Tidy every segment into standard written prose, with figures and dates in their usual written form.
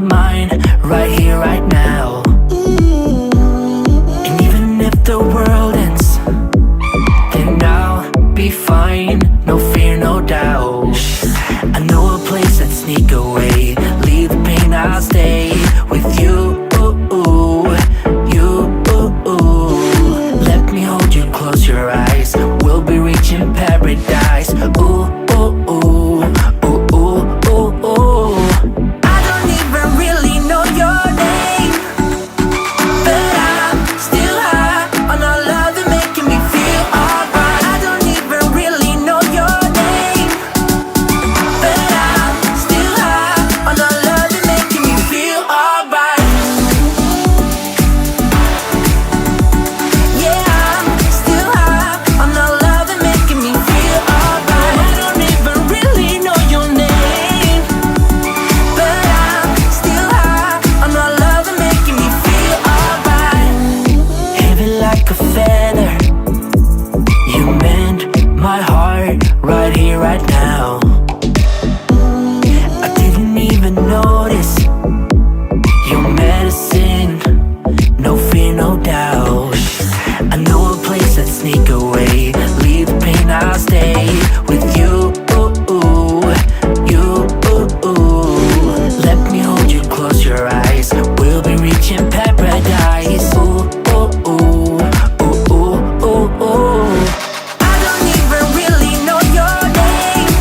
mind, right here, right now. And even if the world ends, then I'll be fine, no fear, no doubt. I know a place that sneak away, leave the pain, I'll stay with you. Let me hold you, close your eyes, we'll be reaching paradise. Ooh, ooh, ooh, ooh, ooh, ooh, ooh. I don't even really know your name, but I'm still high on all love and making me feel alright. I don't even really know your name, but I'm still high on all love and making me feel alright. Yeah, I'm still high on all love and making me feel alright. I don't even really know your name, but I'm still high on all love and making me feel alright. Heavy like a feather, you mend my heart right here, right now. I didn't even notice your medicine, no fear, no doubt. I know a place that sneak away, leave the pain, I'll stay with you. You, let me hold you, close your eyes, we'll be reaching paradise. Ooh, ooh, ooh, ooh, ooh, ooh, ooh. I don't even really know your name,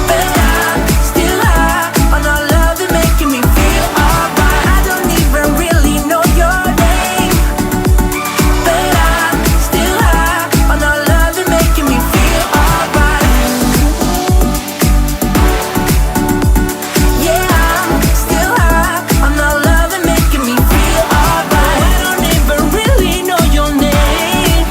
but I'm still high on all love and making me feel alright. I don't even really know your name, but I'm still high on all love and making me feel alright. Yeah, I'm still high on all love and making me feel alright. I don't even really know your name,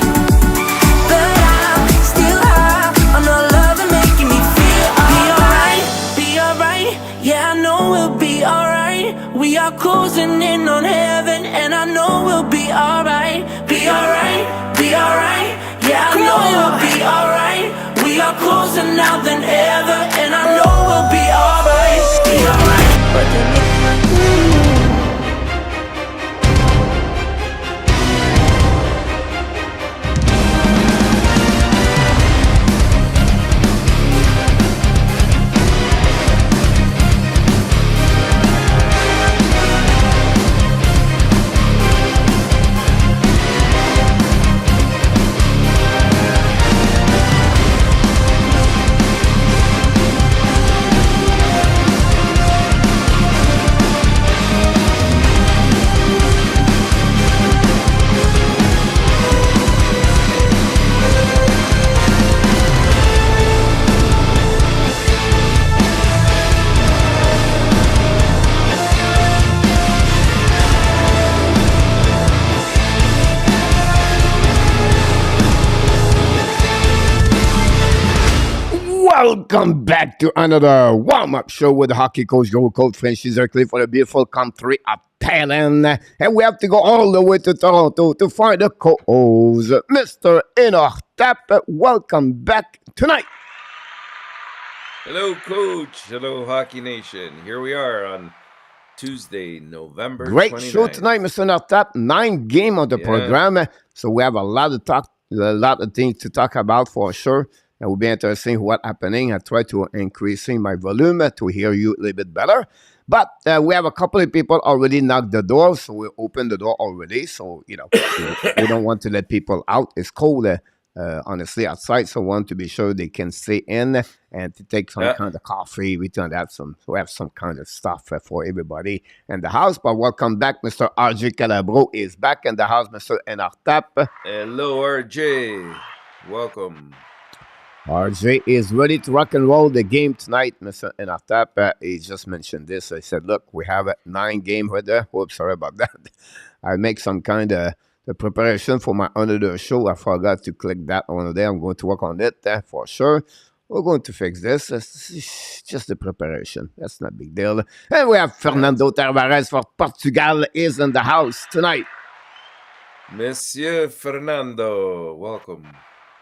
but I'm still high on all love and making me feel alright. Be alright, yeah, I know we'll be alright. We are closing in on heaven, and I know we'll be alright. Be alright, yeah, I know we'll be alright. We are closer now than ever, and I know we'll be alright. Be alright. Welcome back to another warm-up show with the hockey coach, Gold Coach Francis Zerkley for the beautiful country of Thailand. And we have to go all the way to Toronto to find the co-host, Mr. ENORTAP. Welcome back tonight. Hello, Coach. Hello, Hockey Nation. Here we are on Tuesday, November Great 29th. show tonight, Mr. ENORTAP. 9 games on the program. So we have a lot of things to talk about for sure. It will be interesting what's happening. I try to increasing my volume to hear you a little bit better. But we have a couple of people already knocked the door, so we opened the door already. So, we don't want to let people out. It's cold, honestly, outside. So we want to be sure they can stay in and to take some kind of coffee. We have some kind of stuff for everybody in the house. But welcome back, Mr. RJ Calabro is back in the house, Mr. ENORTAP. Hello, RJ. Welcome. RJ is ready to rock and roll the game tonight, Mr. ENORTAP. He just mentioned this. I said, look, we have a 9 game right there. Oops, sorry about that. I make some kind of the preparation for my another show. I forgot to click that one there. I'm going to work on it for sure. We're going to fix this. It's just the preparation. That's not a big deal. And we have Fernando Tavares for Portugal is in the house tonight. Monsieur Fernando, welcome.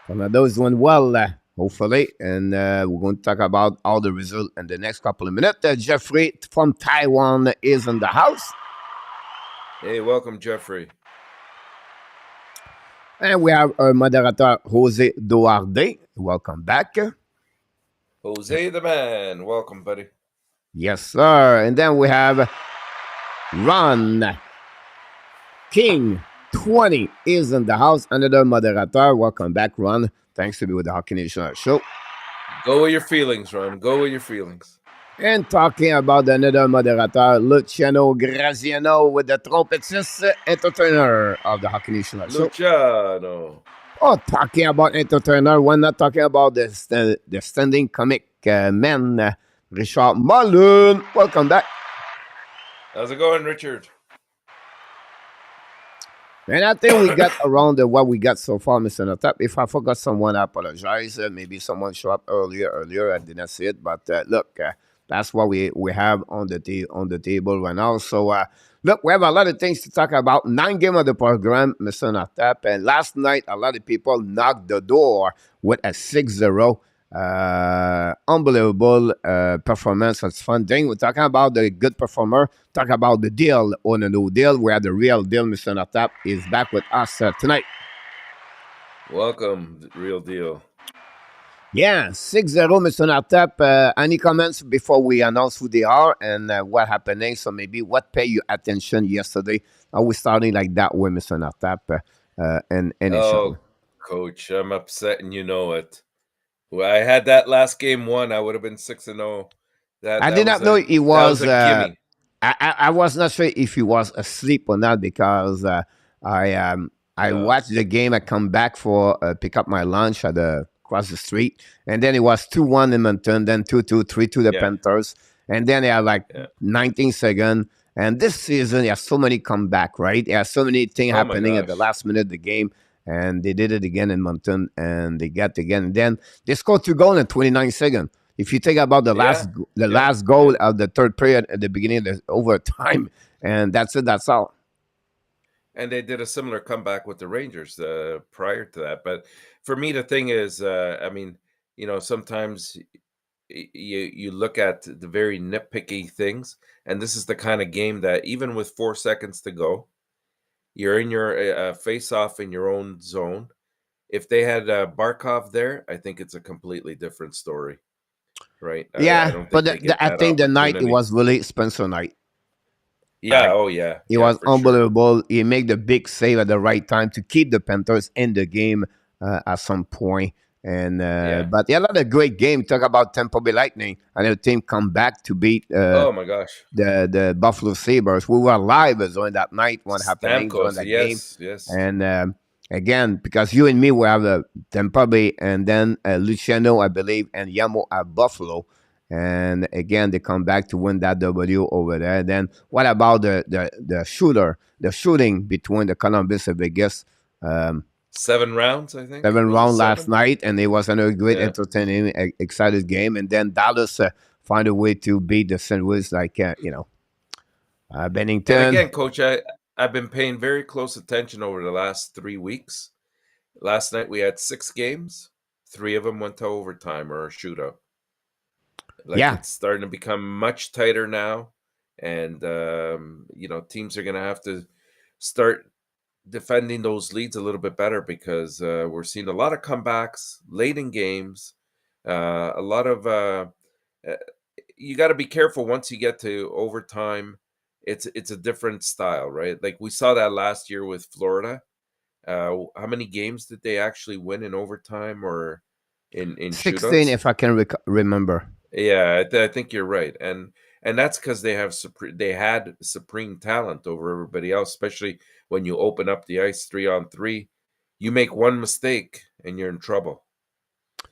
Fernando is doing well. hopefully. And we're going to talk about all the results in the next couple of minutes. Jeffrey from Taiwan is in the house. Hey, welcome, Jeffrey. And we have our moderator, Jose Duarte. Welcome back. Jose the man. Welcome, buddy. Yes, sir. And then we have Ron King 20 is in the house. Another moderator. Welcome back, Ron. Thanks to be with the Hockey Nation show. Go with your feelings, Ron. Go with your feelings. And talking about another moderator, Luciano Graziano with the trompetist entertainer of the Hockey Nation show. Luciano. Oh, talking about entertainer, we're not talking about the standing comic man, Richard Mullen. Welcome back. How's it going, Richard? And I think we got around what we got so far, Mr. ENORTAP. If I forgot someone, I apologize. Maybe someone showed up earlier. I did not see it. But look, that's what we have on the table right now. So, look, we have a lot of things to talk about. 9 games of the program, Mr. ENORTAP. And last night, a lot of people knocked the door with a 6-0. Unbelievable performance. It's fun thing. We're talking about the good performer. Talk about the deal or the no deal. Where the real deal, Mr. ENORTAP, is back with us tonight. Welcome, the real deal. Yeah, 6-0, Mr. ENORTAP. Any comments before we announce who they are and what happening? So maybe what paid you attention yesterday? Are we starting like that way, Mr. ENORTAP? Oh, Coach, I'm upset and you know it. Well, I had that last game won. I would have been 6-0. I did not know it was. That was a gimme. I was not sure if he was asleep or not because I watched the game. I come back for pick up my lunch at across the street, and then it was 2-1 in Moncton, then 2-2, 3-2 the Panthers, and then they are like 19 seconds. And this season, there are so many comeback, right? There are so many things happening at the last minute of the game. And they did it again in Moncton, and they got again. And then they scored 2 goals in 29 seconds. If you think about the last goal of the third period at the beginning of the overtime, and that's it. That's all. And they did a similar comeback with the Rangers prior to that. But for me, the thing is, I mean, you know, sometimes you look at the very nitpicky things, and this is the kind of game that even with 4 seconds to go, you're in your face-off in your own zone. If they had Barkov there, I think it's a completely different story, right? Yeah, I think the night it was really Spencer night. Yeah, oh yeah. It was unbelievable. Sure. He made the big save at the right time to keep the Panthers in the game at some point. And but a lot of great game. Talk about Tampa Bay Lightning, and the team come back to beat. Oh my gosh, the Buffalo Sabres. We were live during that night. What happened during that game? Yes. And again, because you and me we have Tampa Bay, and then Luciano, I believe, and Yamo at Buffalo. And again, they come back to win that W over there. Then what about the shooting between the Columbus and Vegas? 7 rounds, I think. 7 rounds last night, and it was another great, entertaining, excited game. And then Dallas found a way to beat the St. Louis, Bennington. And again, Coach, I've been paying very close attention over the last 3 weeks. Last night we had 6 games. 3 of them went to overtime or a shootout. It's starting to become much tighter now, and you know, teams are going to have to start defending those leads a little bit better because we're seeing a lot of comebacks late in games. A lot of you got to be careful once you get to overtime. It's a different style, right? Like we saw that last year with Florida. How many games did they actually win in overtime or in 16, shootouts? if I can remember. Yeah, I think you're right, and that's because they had supreme talent over everybody else, especially when you open up the ice 3-on-3. You make one mistake and you're in trouble.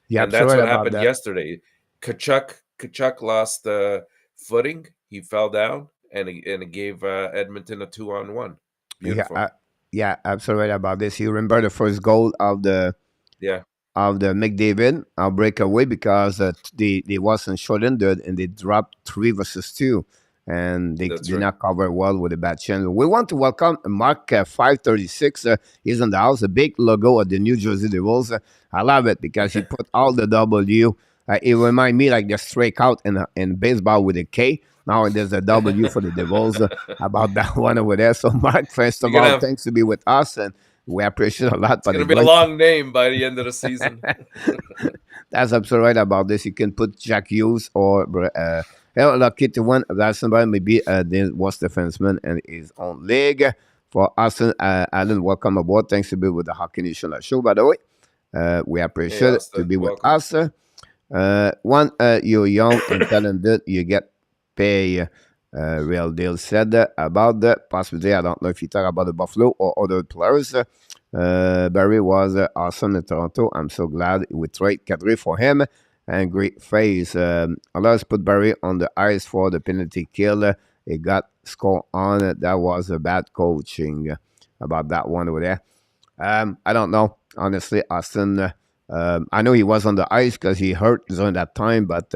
Yeah, and that's what happened yesterday. Kachuk lost footing. He fell down, and it gave Edmonton a 2-on-1. Beautiful. Yeah, absolutely about this. You remember the first goal of the McDavid breakaway because they wasn't shortened and they dropped 3 versus 2. and they That's did right. not cover well with the bad channel. We want to welcome Mark 536. He's in the house, a big logo of the New Jersey Devils. I love it because he put all the W. It reminds me like the strikeout in baseball with a K. Now there's a W for the Devils about that one over there. So, Mark, first of all, thanks to be with us, and we appreciate a lot. It's going to be a long name by the end of the season. That's absolutely right about this. You can put Jack Hughes or lucky to one. That's somebody maybe the worst defenseman in his own league. For Austin Allen, welcome aboard. Thanks to be with the Hockey Nation show, by the way. We appreciate it to be with us. You're young and talented, you get pay. Real deal said about the possibility. I don't know if you talk about the Buffalo or other players. Barry was awesome in Toronto. I'm so glad we trade Kadri for him. And great phase. Let's put Barry on the ice for the penalty kill. He got score on. That was a bad coaching about that one over there. I don't know. Honestly, Austin, I know he was on the ice because he hurt during that time, but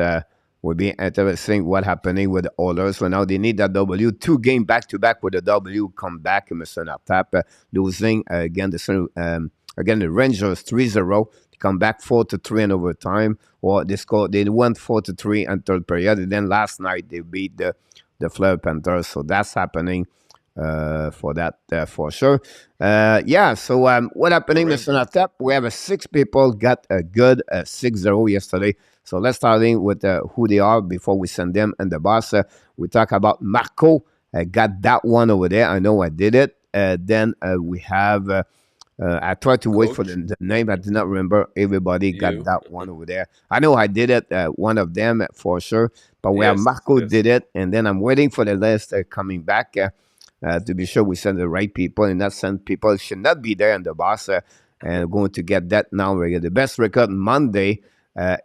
would be interesting what happening with the Oilers. So now they need that W. 2 game back-to-back with a W. Come back, Mr. NORTAP, losing again the Rangers 3-0. Come back 4-3 in overtime. Or they went 4-3 in third period. And then last night they beat the Fleur Panthers. So that's happening for that for sure. So what happening, Mr. NORTAP? We have 6 people got a good 6-0 yesterday. So let's start with who they are before we send them and the boss. We talk about Marco. Got that one over there. I know I did it. Then we have, I tried to wait for the name. I did not remember. Everybody got that one over there. I know I did it, one of them for sure. But we have Marco did it. And then I'm waiting for the list coming back to be sure we send the right people. And not send people should not be there in the boss. And going to get that now. The best record Monday.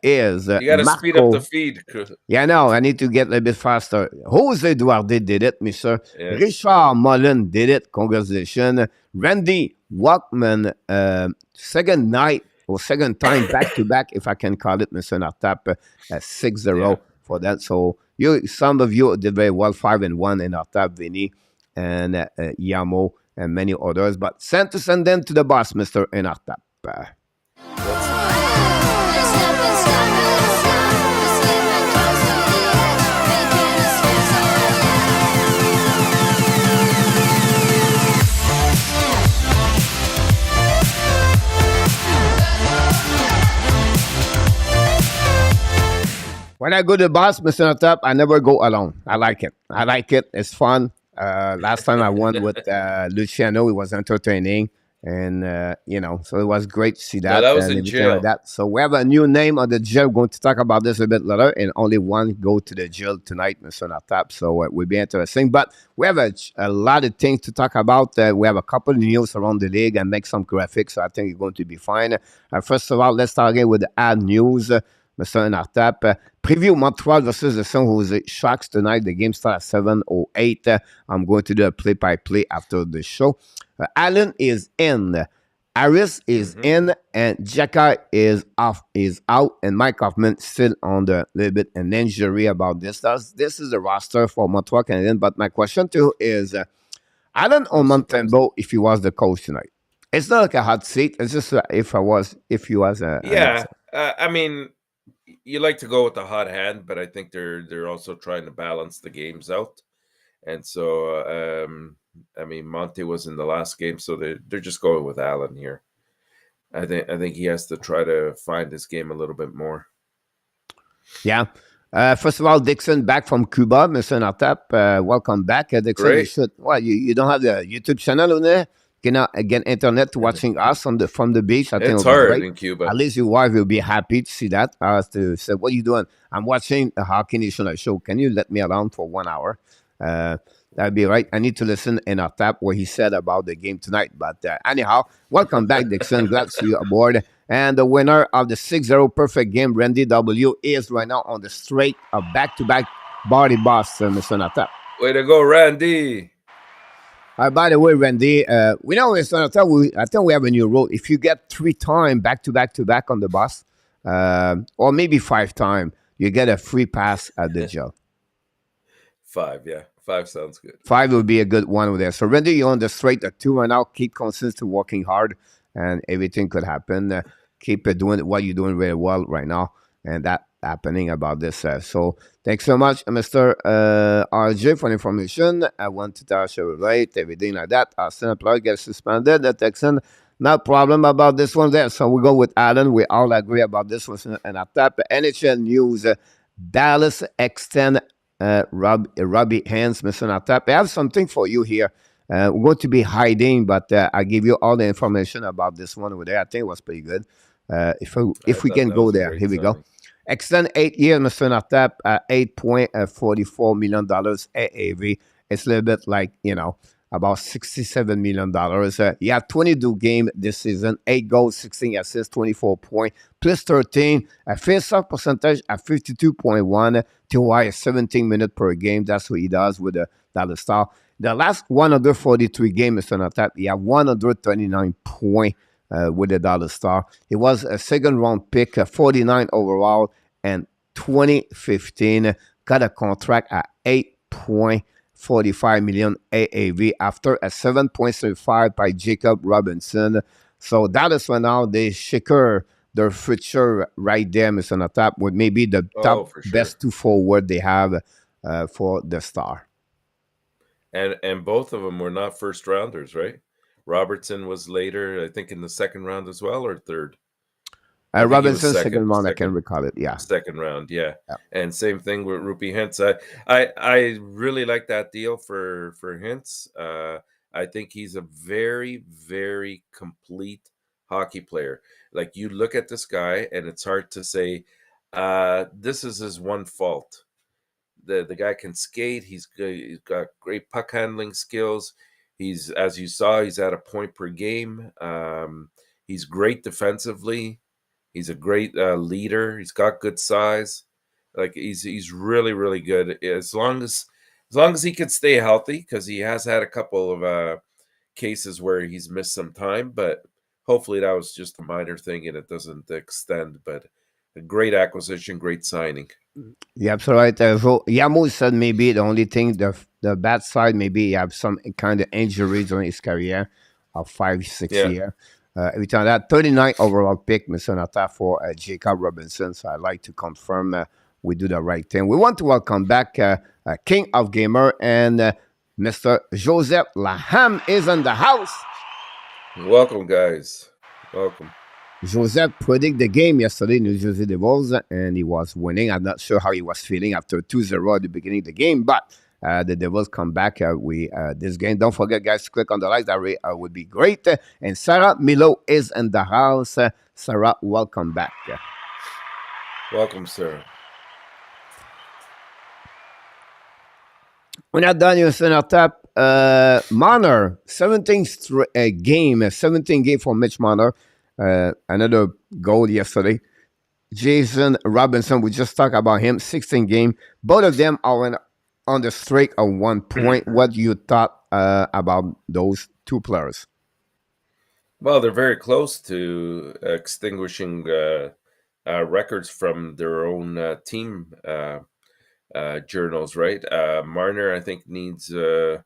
Is you got to speed up the feed. Yeah, no, I need to get a little bit faster. Jose Duarte did it, Mr. Yes. Richard Mullen did it. Congratulations. Randy Walkman, second night or second time back to back, if I can call it, Mr. NORTAP, 6-0 for that. So some of you did very well, 5-1 in NORTAP, Vinny and Yamo and many others. But send them to the boss, Mr. NORTAP. When I go to the boss, Mr. NORTAP, I never go alone. I like it. It's fun. Last time I won with Luciano, it was entertaining. And, so it was great to see that. That was in jail. Like that. So we have a new name on the jail. We're going to talk about this a bit later. And only one go to the jail tonight, Mr. NORTAP. So it will be interesting. But we have a lot of things to talk about. We have a couple of news around the league and make some graphics. So I think it's going to be fine. First of all, let's start again with the ad news. Mr. NORTAP. Preview Montreal versus the San Jose Sharks tonight. The game starts at 7:08. I'm going to do a play-by-play after the show. Allen is in. Harris is in. And Jacka is out. And Mike Hoffman still on the little bit an injury about this. This is the roster for Montreal Canadiens. But my question to you is, Allen or Montembeault if he was the coach tonight? It's not like a hot seat. It's just if he was a... Yeah. I mean... You like to go with the hot hand, but I think they're also trying to balance the games out. And so, Monty was in the last game, so they're just going with Allen here. I think he has to try to find his game a little bit more. Yeah. First of all, DIXON back from Cuba, Mr. NORTAP. Welcome back, DIXON. You don't have the YouTube channel on there? You know, again, internet watching us from the beach. I think it's hard in Cuba. At least your wife will be happy to see that. I was to say, what are you doing? I'm watching a Hockey Nation show. Can you let me alone for 1 hour? That'd be right. I need to listen in our tap what he said about the game tonight. But anyhow, welcome back, DIXON. Glad to see you aboard. And the winner of the 6-0 perfect game, Randy W, is right now on the straight of back-to-back body boss, Mr. NORTAP. Way to go, Randy. By the way, Randy, we know it's I think we have a new rule. If you get 3 times back-to-back on the bus, or maybe 5 times, you get a free pass at the jail. 5, yeah. 5 sounds good. 5 would be a good one with there. So Randy, you're on the straight at 2 right now. Keep consistent working hard, and everything could happen. Keep doing what you're doing very well right now, and that happening about this. So thanks so much, Mr. RJ, for the information. I want to tell you right, everything like that. Our employee gets suspended. The Texan, no problem about this one there. So we go with Alan. We all agree about this one. And I tap NHL News. Dallas extend Robbie Hands, Mr. Natap. I have something for you here. We're going to be hiding, but I give you all the information about this one over there. I think it was pretty good. If we can go there, here we go. Extend 8 years, Mr. Natap, $8.44 million AAV. It's a little bit like, about $67 million. He had 22 games this season, 8 goals, 16 assists, 24 points, plus 13. A face-off percentage at 52.1. TY 17 minutes per game. That's what he does with the Dallas Star. The last 143 games, Mr. Natap, he had 139 points with the Dallas Star. He was a second-round pick, 49 overall, and 2015 got a contract at $8.45 million AAV after a 7.75 by Jacob Robinson. So Dallas right now, they secure their future right there, Mr. Natap, with maybe the top best 2 forward they have for the Star. And both of them were not first rounders, right? Robertson was later, I think, in the second round as well, or third. Robinson second round, I can recall it. Yeah, second round, yeah. And same thing with Rupi Hintz. I really like that deal for Hintz. I think he's a very, very complete hockey player. Like, you look at this guy, and it's hard to say this is his one fault. The guy can skate. He's got great puck handling skills. He's, as you saw, he's at a point per game. He's great defensively. He's a great leader. He's got good size. Like, he's really, really good. As long as he can stay healthy, because he has had a couple of cases where he's missed some time, but hopefully that was just a minor thing and it doesn't extend. But a great acquisition, great signing. Yeah, absolutely. Right. So Yamo said maybe the only thing, the bad side, maybe he have some kind of injuries during his career of 5-6 years. Every time that 39 overall pick, Mr. Nata, for Jacob Robinson. So I like to confirm we do the right thing. We want to welcome back King of Gamer and Mr. Joseph Laham is in the house. Welcome, guys. Welcome. Joseph predict the game yesterday, New Jersey Devils, and he was winning. I'm not sure how he was feeling after 2-0 at the beginning of the game, but the Devils come back this game. Don't forget, guys, to click on the like. That would be great. And Sarah Milo is in the house. Sarah, welcome back. Welcome, Sarah. We're not done, ENORTAP. Marner, 17 game for Mitch Marner. Another goal yesterday. Jason Robinson, we just talked about him, 16 game. Both of them are on the streak of 1 point. What you thought about those two players? Well, they're very close to extinguishing records from their own team journals, right? Marner, I think, needs 2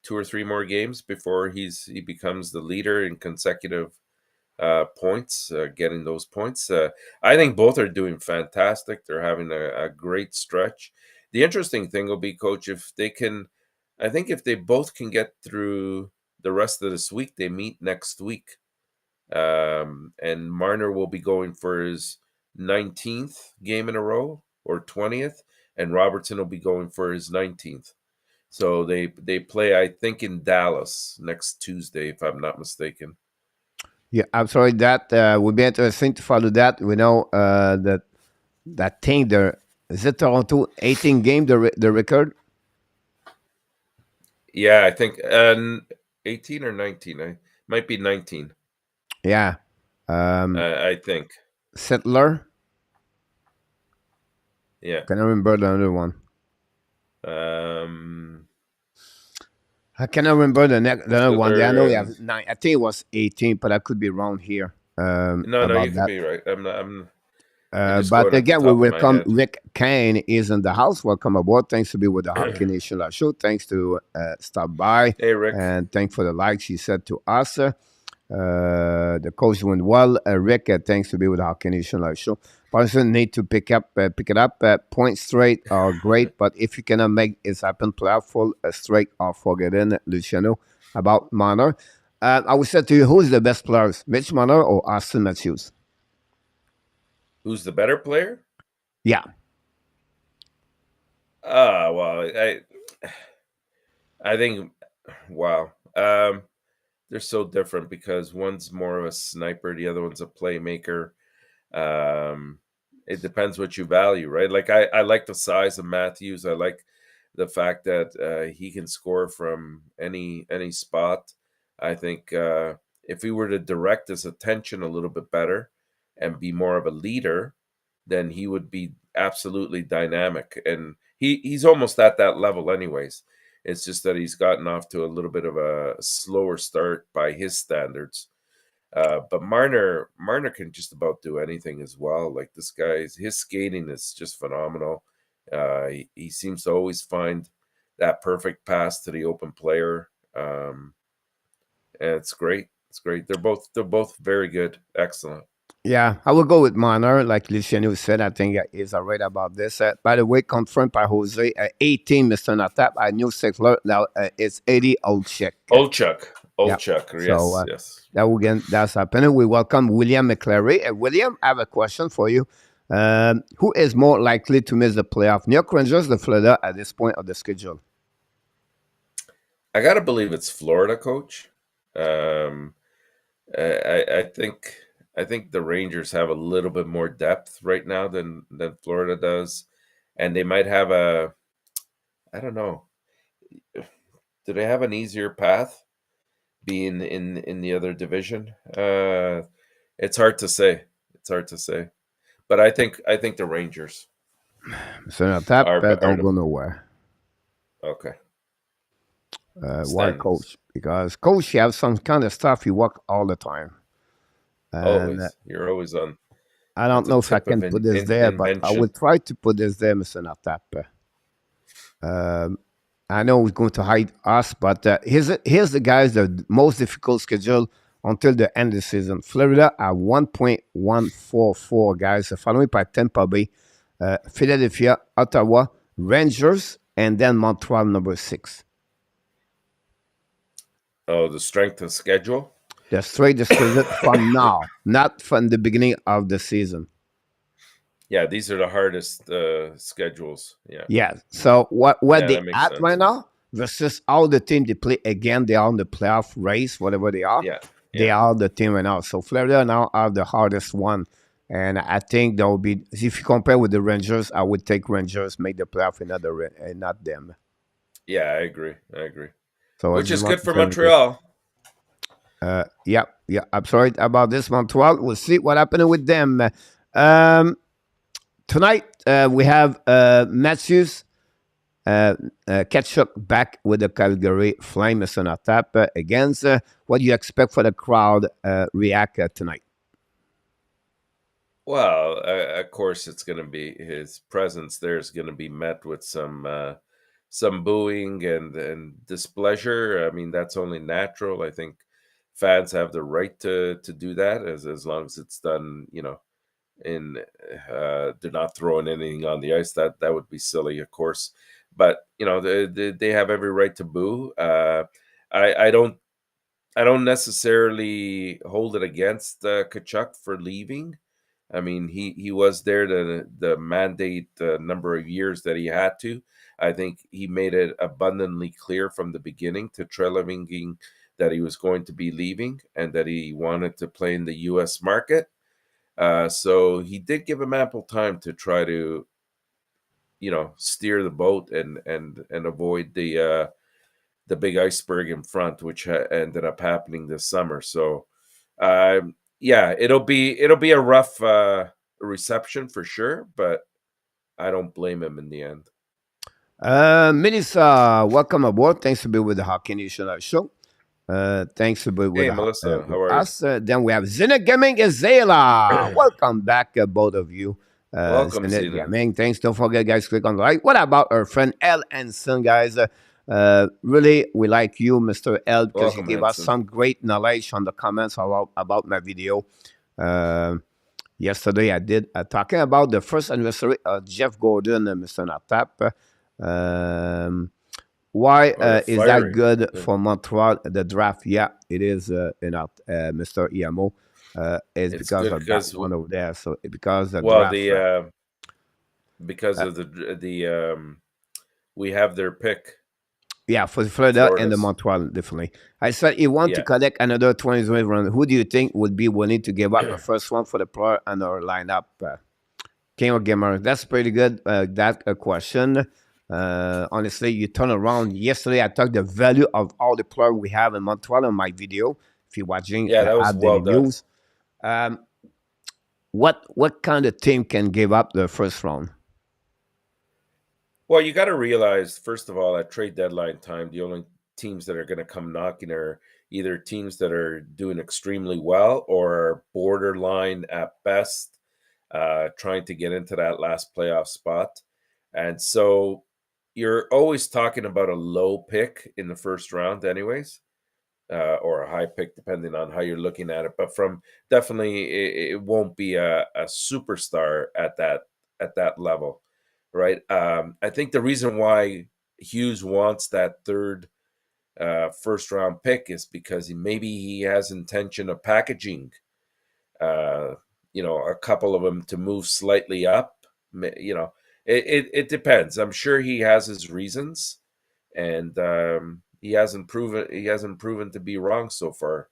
or 3 more games before he becomes the leader in consecutive points, getting those points. I think both are doing fantastic. They're having a great stretch. The interesting thing will be, Coach, if they both can get through the rest of this week, they meet next week. And Marner will be going for his 19th game in a row, or 20th, and Robertson will be going for his 19th. So they play, I think, in Dallas next Tuesday, if I'm not mistaken. Yeah, I'm sorry. That would be interesting to follow that. We know that thing there. Is it Toronto 18 game the record? Yeah, I think 18 or 19. I might be 19. Yeah, I think Settler. Yeah, Can I remember the other one? I cannot remember the other one. I know we have 9. I think it was 18, but I could be wrong here. No, you could be right. just But going at the again, we top of my welcome head. Rick Kane is in the house. Welcome aboard. Thanks to be with the Hockey Nation Live Show. Thanks to stop by. Hey, Rick. And thanks for the likes he said to us. The coach went well. Rick, thanks to be with the Hockey Nation Live Show. Person need to pick it up. Points straight are great, but if you cannot make it happen, play out full straight or forgetting Luciano about Marner. I would say to you, who's the best players, Mitch Marner or Austin Matthews? Who's the better player? Yeah. Well, I think, wow. They're so different because one's more of a sniper, the other one's a playmaker. It depends what you value, right? Like I like the size of Matthews. I like the fact that he can score from any spot. I think if he were to direct his attention a little bit better and be more of a leader, then he would be absolutely dynamic. And he's almost at that level anyways. It's just that he's gotten off to a little bit of a slower start by his standards. But Marner can just about do anything as well. Like his skating is just phenomenal. He seems to always find that perfect pass to the open player. And it's great. It's great. They're both very good. Excellent. Yeah, I will go with Marner. Like Luciano said, I think he's right about this. By the way, confirmed by Jose, 18 Mr. Natap. I knew 6 now it's 80 Olchek. Olchuk, Yep. yes, So, yes. That's happening. We welcome William McClary. William, I have a question for you. Who is more likely to miss the playoff? New York Rangers, the Florida at this point of the schedule? I gotta believe it's Florida, Coach. I think the Rangers have a little bit more depth right now than Florida does, and they might have I don't know. Do they have an easier path being in the other division? It's hard to say. But I think the Rangers Mr. Natap, are don't go nowhere. okay. Why, Standings. Coach? Because, Coach, you have some kind of stuff you work all the time. And You're always on. I don't know if I can put this there, but I will try to put this there, Mr. Natap. I know he's going to hide us, but here's the guys, the most difficult schedule until the end of the season. Florida at 1.144, guys, followed by Tampa Bay, Philadelphia, Ottawa, Rangers, and then Montreal, number 6. Oh, the strength of schedule? The schedule from now, not from the beginning of the season. Yeah, these are the hardest schedules. Yeah. Yeah. So what they at sense. right now versus all the team they play again, they are on the playoff race, whatever they are. Yeah. They are the team right now. So Florida now are the hardest one. And I think there will be, if you compare with the Rangers, I would take Rangers make the playoff and not them. Yeah, I agree. So which is good for Montreal. Yeah. I'm sorry about this, Montreal. We'll see what happening with them. Tonight we have Matthews Ketchup back with the Calgary Flames on tap against. What do you expect for the crowd react tonight? Well, of course, it's going to be his presence there is going to be met with some booing and displeasure. I mean, that's only natural. I think fans have the right to do that as long as it's done, in they're not throwing anything on the ice. That would be silly, of course. But they have every right to boo. I don't necessarily hold it against Tkachuk for leaving. I mean, he was there the mandate number of years that he had to. I think he made it abundantly clear from the beginning to Trelevinging that he was going to be leaving and that he wanted to play in the U.S. market. So he did give him ample time to try to, steer the boat and avoid the big iceberg in front, which ended up happening this summer. So, yeah, it'll be a rough reception for sure, but I don't blame him in the end. Melissa, welcome aboard. Thanks for being with the Hockey Nation Live Show. Thanks to be Hey, Melissa, with how are you? us. Then we have Zenit Gaming Zayla. Welcome back, both of you. Welcome, Zenit Zena. Gaming. Thanks. Don't forget, guys, click on the like. What about our friend L and Son, guys? Really, we like you, Mr. L, because you Welcome, gave us Hanson. some great knowledge on the comments about my video. Yesterday, I did talking about the first anniversary of Jeff Gordon and Mr. ENORTAP. Why Oh, you're is that fiery. good for Montreal? The draft, yeah, it is. Mr. EMO, it's It's because good of that because one over there. So because the well, draft, because of we have their pick. yeah, for Florida and the Florida's. Montreal, definitely. I said you want to Yeah. collect another 20 round. Who do you think would be willing to give up the first one for the player and our lineup? King or Gamer? That's pretty good. That question. Honestly, you turn around. Yesterday, I talked the value of all the players we have in Montreal in my video. If you're watching, Yeah, that was at well Daily done. News. What kind of team can give up the first round? Well, you got to realize, first of all, at trade deadline time, the only teams that are going to come knocking are either teams that are doing extremely well or borderline at best, trying to get into that last playoff spot. And so you're always talking about a low pick in the first round, anyways, or a high pick, depending on how you're looking at it. But from definitely, it won't be a superstar at that level. Right. I think the reason why Hughes wants that third first round pick is because maybe he has intention of packaging, a couple of them to move slightly up. It depends. I'm sure he has his reasons, and he hasn't proven to be wrong so far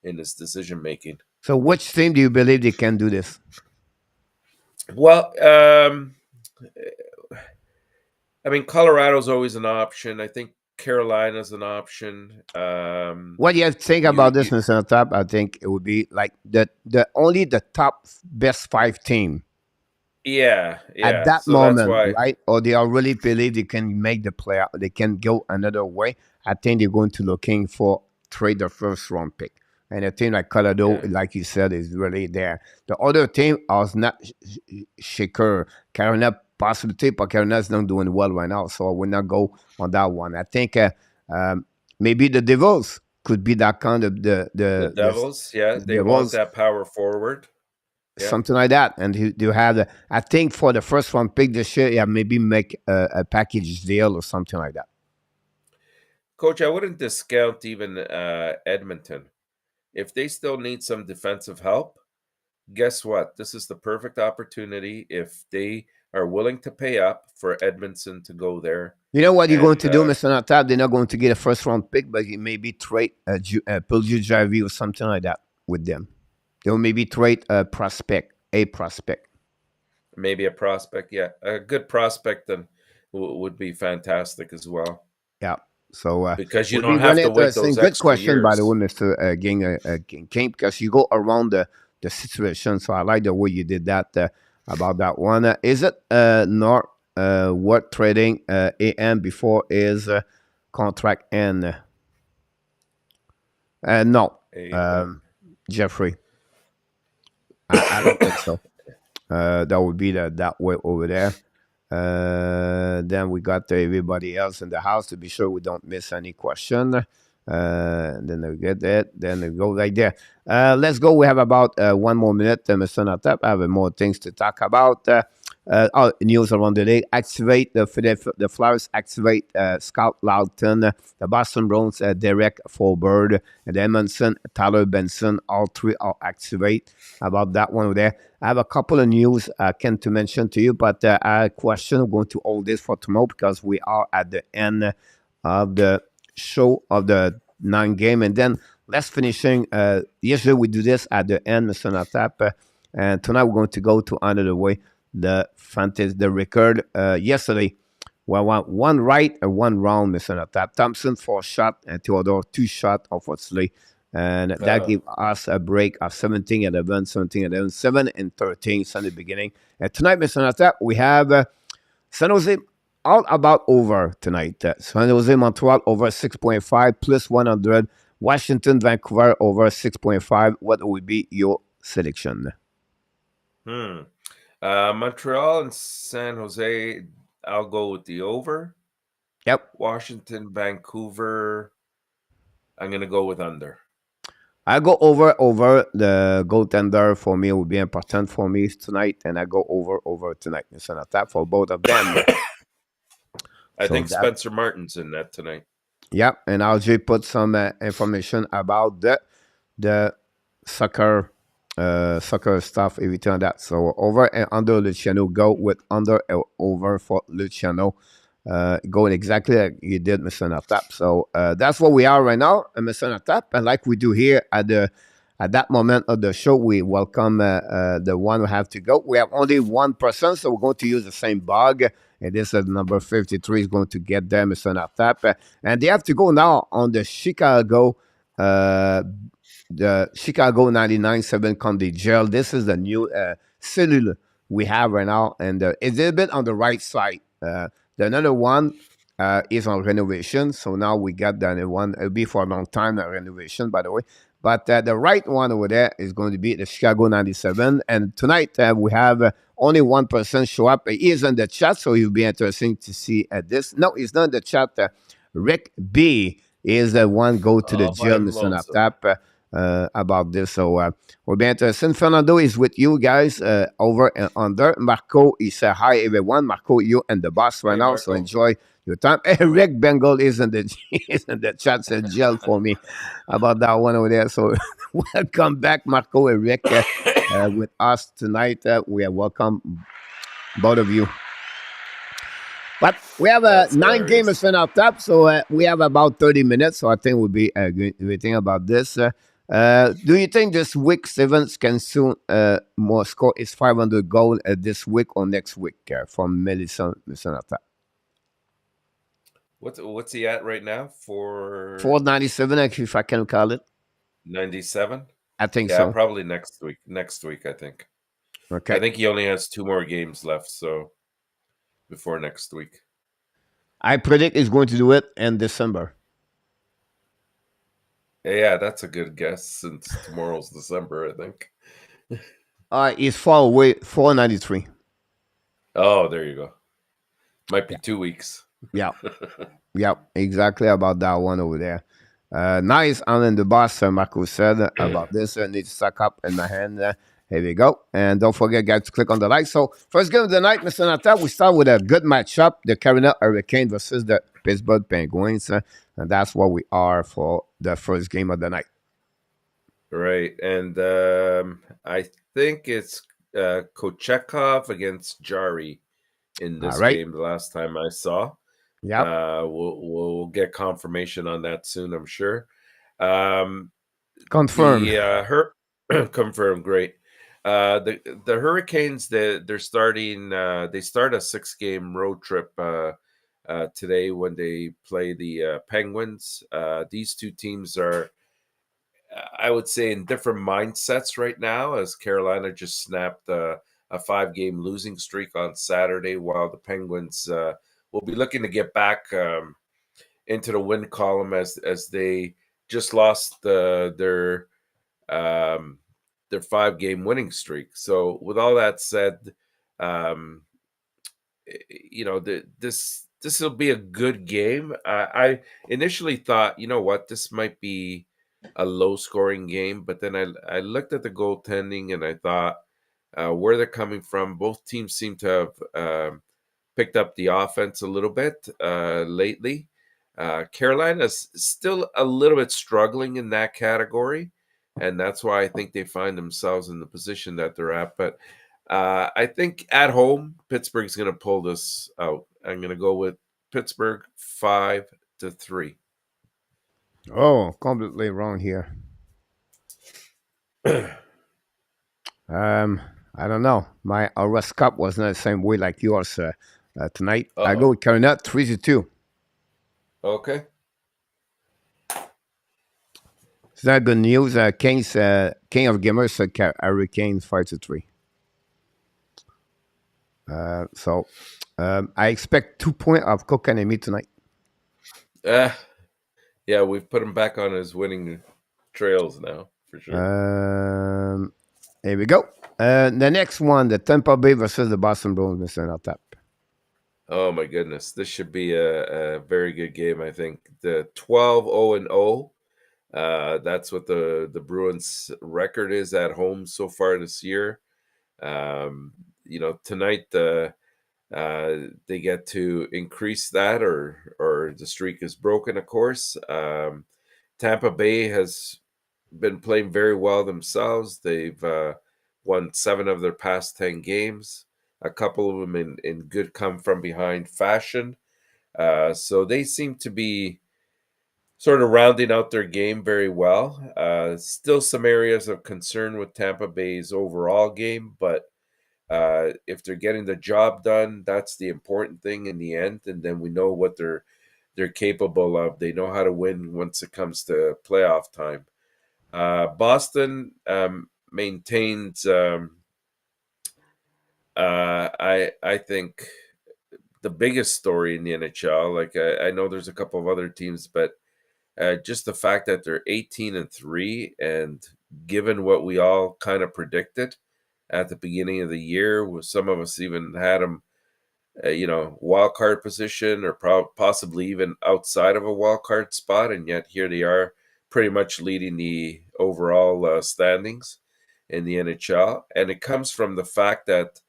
in his decision making. So, which team do you believe they can do this? Well, I mean, Colorado's always an option. I think Carolina's an option. What do you think about this, Mr. Top? I think it would be like the only the top best 5 team. Yeah. At that So moment, that's why, right? Or they are really believe they can make the playoff, they can go another way. I think they're going to looking for trade the first round pick. And a team like Colorado, like you said, is really there. The other team is not shaker. Carolina possibility, but Carolina's not doing well right now, so I will not go on that one. I think maybe the Devils could be that kind of the Devils. They Devils, want that power forward. Something like that. And you have, I think for the first round pick this year, yeah, maybe make a package deal or something like that. Coach, I wouldn't discount even Edmonton. If they still need some defensive help, guess what? This is the perfect opportunity if they are willing to pay up for Edmonton to go there. You know what you're going to do, Mr. Natab? They're not going to get a first round pick, but you maybe trade Pulju Javi or something like that with them. They'll maybe trade a prospect. Maybe a prospect, yeah. A good prospect then would be fantastic as well. Yeah. So because you don't have to wait those good extra question, years. by the way, Mr. King, because you go around the situation. So I like the way you did that about that one. Is it not worth trading AM before his contract end? No, Jeffrey. I don't think so. That would be that way over there. Then we got everybody else in the house to be sure we don't miss any question. Then we get that. Then we go right there. Let's go. We have about 1 more minute, Mr. Natap. I have more things to talk about. News around the day. Activate the Flyers. Activate Scott Laughton, the Boston Bruins, Derek Forbert, and Edmondson, Tyler Benson. All 3 are activate. About that one there. I have a couple of news I can to mention to you, but I question I'm going to hold this for tomorrow because we are at the end of the show of the 9 game, and then let's finishing. Usually we do this at the end, Mr. Natap, and tonight we're going to go to another way. The fantasy, the record yesterday. Well, 1 right and 1 wrong, Mr. Natap. Thompson 4 shot and Theodore 2 shot, unfortunately. And that gave us a break of 17-11, 17-11, 7-13 Sunday beginning. And tonight, Mr. Natap, we have San Jose all about over tonight. San Jose Montreal over 6.5 plus 100. Washington, Vancouver over 6.5. What would be your selection? Montreal and San Jose, I'll go with the over. Yep. Washington, Vancouver, I'm going to go with under. I go over the goaltender for me will be important for me tonight, and I go over tonight. It's an attack for both of them. I think Spencer Martin's in that tonight. Yep, and I'll just put some information about the soccer stuff, everything on that. So over and under Luciano, go with under and over for Luciano. Going exactly like you did, Mr. ENORTAP. So that's what we are right now, Mr. ENORTAP. And like we do here at that moment of the show, we welcome the one who have to go. We have only one person, so we're going to use the same bug. And this is number 53 is going to get them, Mr. ENORTAP. And they have to go now on the Chicago 99.7 Conde Gel. This is the new cellule we have right now. And it's a bit on the right side. The another one is on renovation. So now we got the other one. It'll be for a long time, a renovation, by the way. But the right one over there is going to be the Chicago 97. And tonight we have only one person show up. He is in the chat, so it'll be interesting to see this. No, he's not in the chat. Rick B is the one go to the gym, Mr. ENORTAP, about this. So we'll be interesting. Fernando is with you guys over and under. Marco, he said hi, everyone. Marco, you and the boss right now, Marco. So enjoy your time. Rick Bengal is in the chat, said gel for me about that one over there. So welcome back, Marco and Rick, with us tonight. We are welcome, both of you. But we have 9 games in our top, so we have about 30 minutes. So I think we'll be good thing about this. Do you think this week Stevens can soon more score his 500 goal this week or next week from Melissa ENORTAP? What's he at right now? 497, if I can call it. 97? I think so. Yeah, probably next week. Next week, I think. Okay. I think he only has 2 more games left, so before next week. I predict he's going to do it in December. Yeah, that's a good guess since tomorrow's December, I think. He's far away, 493. Oh, there you go. Might be 2 weeks. Yeah. Yeah, exactly about that one over there. Nice on in the boss, Marco said about this. I need to suck up in my hand. Here we go. And don't forget, guys, to click on the like. So, first game of the night, Mr. ENORTAP, we start with a good matchup. The Carolina Hurricanes versus the Pittsburgh Penguins. And that's what we are for the first game of the night. Right. And I think it's Kochekov against Jari in this game the last time I saw. Yeah. We'll get confirmation on that soon, I'm sure. Confirmed. Confirmed. Great. The Hurricanes, they're starting. They start a 6-game road trip today when they play the Penguins. These two teams are, I would say, in different mindsets right now, as Carolina just snapped a 5-game losing streak on Saturday, while the Penguins will be looking to get back into the win column as they just lost their 5-game winning streak. So with all that said, this will be a good game. I initially thought, you know what, this might be a low-scoring game, but then I looked at the goaltending and I thought where they're coming from. Both teams seem to have picked up the offense a little bit lately. Carolina's still a little bit struggling in that category, and that's why I think they find themselves in the position that they're at. But I think at home, Pittsburgh's going to pull this out. I'm going to go with Pittsburgh 5-3. Oh, completely wrong here. I don't know. My horoscope was not the same way like yours tonight. I go with Carolina 3-2. Okay. It's not good news. Kings, King of Gamers said Hurricanes 5-3. So I expect 2 points of Kokanemi tonight. Yeah, we've put him back on his winning trails now, for sure. Here we go. The next one, the Tampa Bay versus the Boston Bruins, Mr. ENORTAP. Oh my goodness, this should be a very good game. I think the 12-0-0. That's what the Bruins record is at home so far this year. Tonight they get to increase that, or the streak is broken. Of course, Tampa Bay has been playing very well themselves. They've won 7 of their past 10 games. A couple of them in good come from behind fashion. So they seem to be sort of rounding out their game very well. Still some areas of concern with Tampa Bay's overall game, but if they're getting the job done, that's the important thing in the end. And then we know what they're capable of. They know how to win once it comes to playoff time. Boston maintains. I think the biggest story in the NHL. Like I know there's a couple of other teams, but just the fact that they're 18-3, and given what we all kind of predicted at the beginning of the year, some of us even had them, wild card position, or possibly even outside of a wild card spot, and yet here they are, pretty much leading the overall standings in the NHL, and it comes from the fact that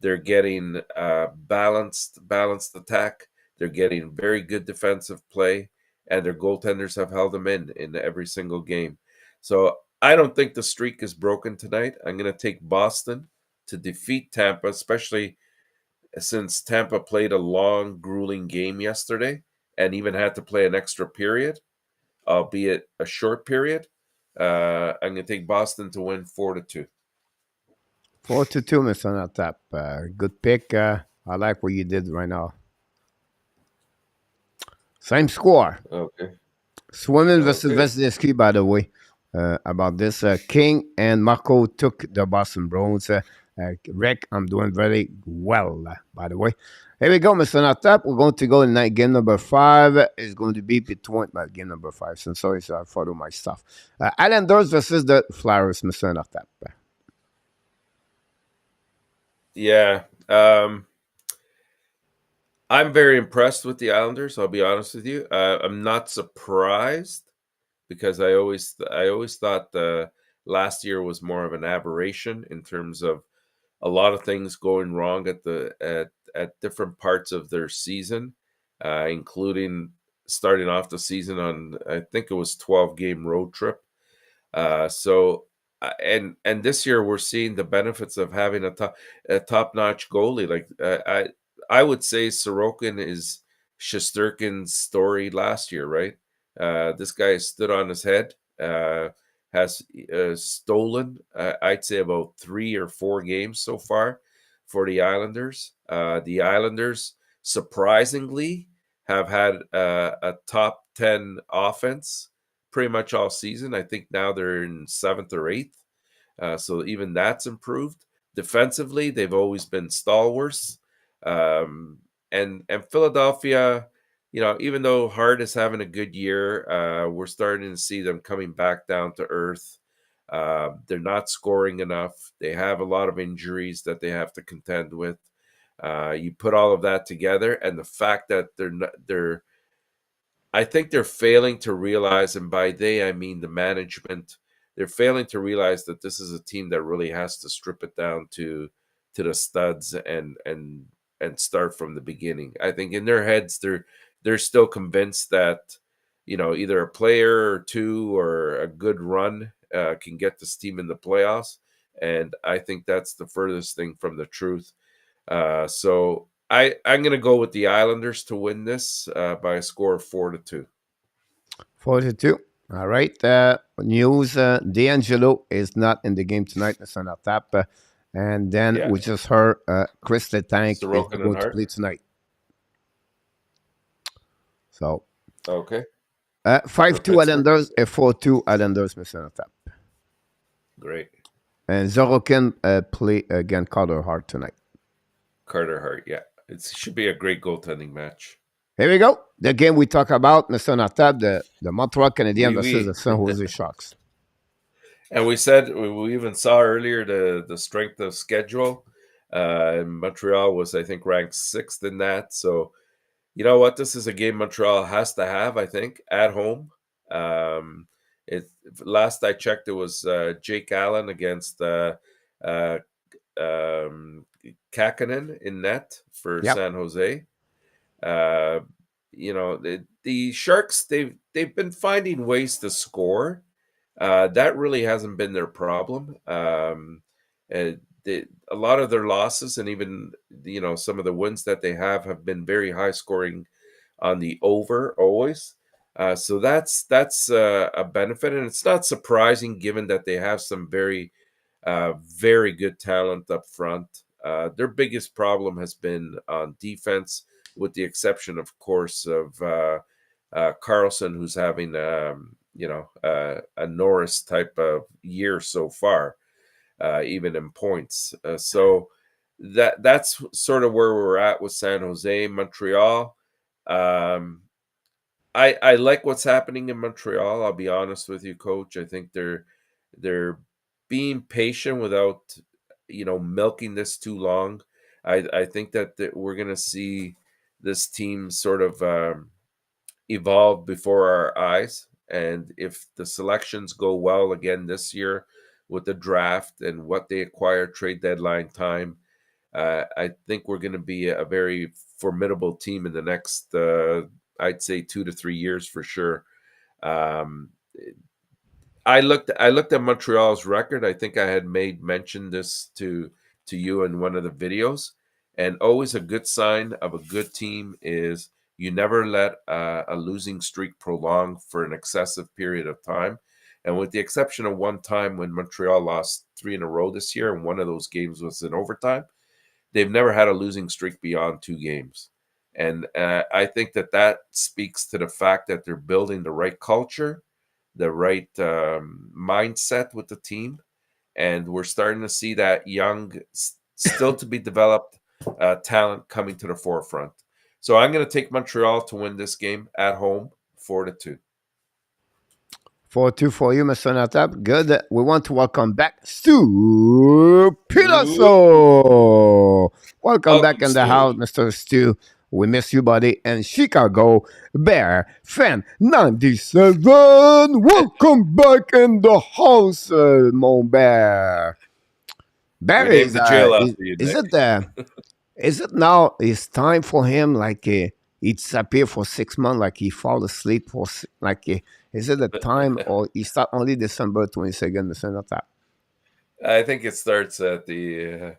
they're getting balanced attack. They're getting very good defensive play, and their goaltenders have held them in every single game. So I don't think the streak is broken tonight. I'm going to take Boston to defeat Tampa, especially since Tampa played a long, grueling game yesterday and even had to play an extra period, albeit a short period. I'm going to take Boston to win 4-2. 4-2, Mr. ENORTAP. Good pick. I like what you did right now. Same score. Okay. Swimmen versus Vasilevsky, by the way, about this. King and Marco took the Boston Bruins. Rick, I'm doing very well, by the way. Here we go, Mr. ENORTAP. We're going to go in game number 5. It's going to be between game number 5. So sorry, I follow my stuff. Islanders versus the Flyers, Mr. ENORTAP. Yeah. I'm very impressed with the Islanders, I'll be honest with you. I'm not surprised, because I always thought last year was more of an aberration in terms of a lot of things going wrong at different parts of their season, including starting off the season on, I think it was 12-game road trip. And this year we're seeing the benefits of having a top-notch goalie. Like I would say Sorokin is Shesterkin's story last year, right? This guy stood on his head, has stolen, I'd say, about 3 or 4 games so far for the Islanders. The Islanders, surprisingly, have had a top 10 offense pretty much all season. I think now they're in 7th or 8th. So even that's improved. Defensively, they've always been stalwarts. And Philadelphia, even though Hart is having a good year, we're starting to see them coming back down to earth. They're not scoring enough. They have a lot of injuries that they have to contend with. You put all of that together, and the fact that I think they're failing to realize, and by they I mean the management, they're failing to realize that this is a team that really has to strip it down to the studs and start from the beginning. I think in their heads they're still convinced that either a player or two or a good run can get this team in the playoffs, and I think that's the furthest thing from the truth. So I'm going to go with the Islanders to win this by a score of 4-2. 4-2. All right. News: D'Angelo is not in the game tonight. Mr. ENORTAP. And then we just heard Chris Letang is going to play tonight. So okay. 5-2 Islanders and 4-2 Islanders, Mr. ENORTAP. Great. And Sorokin play against Carter Hart tonight. Carter Hart, yeah. It should be a great goaltending match. Here we go. The game we talk about, Mr. ENORTAP, the Montreal Canadiens Oui, versus oui. the San Jose Sharks. And we said we even saw earlier the strength of schedule. Montreal was, I think, ranked 6th in that. So you know what? This is a game Montreal has to have, I think, at home. Um, it last I checked, it was Jake Allen against uh, Kakkonen in net for Yep. San Jose. Uh, you know, the Sharks they've been finding ways to score. That really hasn't been their problem. And a lot of their losses and even some of the wins that they have been very high scoring on the over always. So that's a benefit, and it's not surprising given that they have some very good talent up front. Their biggest problem has been on defense, with the exception, of course, of Carlson, who's having a Norris type of year so far, even in points. So that's sort of where we're at with San Jose. Montreal. I like what's happening in Montreal. I'll be honest with you, Coach. I think they're being patient without milking this too long. I think that we're gonna see this team sort of evolve before our eyes, and if the selections go well again this year with the draft and what they acquire trade deadline time, I think we're going to be a very formidable team in the next, I'd say, 2 to 3 years for sure. Um, I looked at Montreal's record. I think I had made mention this to you in one of the videos, and always a good sign of a good team is you never let a losing streak prolong for an excessive period of time. And with the exception of one time when Montreal lost 3 in a row this year, and one of those games was in overtime, they've never had a losing streak beyond 2 games. And I think that speaks to the fact that they're building the right culture, the right mindset with the team. And we're starting to see that young, still to be developed talent coming to the forefront. So I'm going to take Montreal to win this game at home, 4-2. 4-2 for you, Mr. ENORTAP. Good. We want to welcome back Stu Pilasso. Welcome back Welcome, in the Stu. house, Mr. Stu. We miss you, buddy. And Chicago Bear Fan 97. Welcome back in the house, mon bear. Bear We named the jail after you, is Nick. is it now? It's time for him, like he disappear for 6 months, like he fall asleep for is it the time or he start only December 22nd, Mr. ENORTAP? I think it starts at the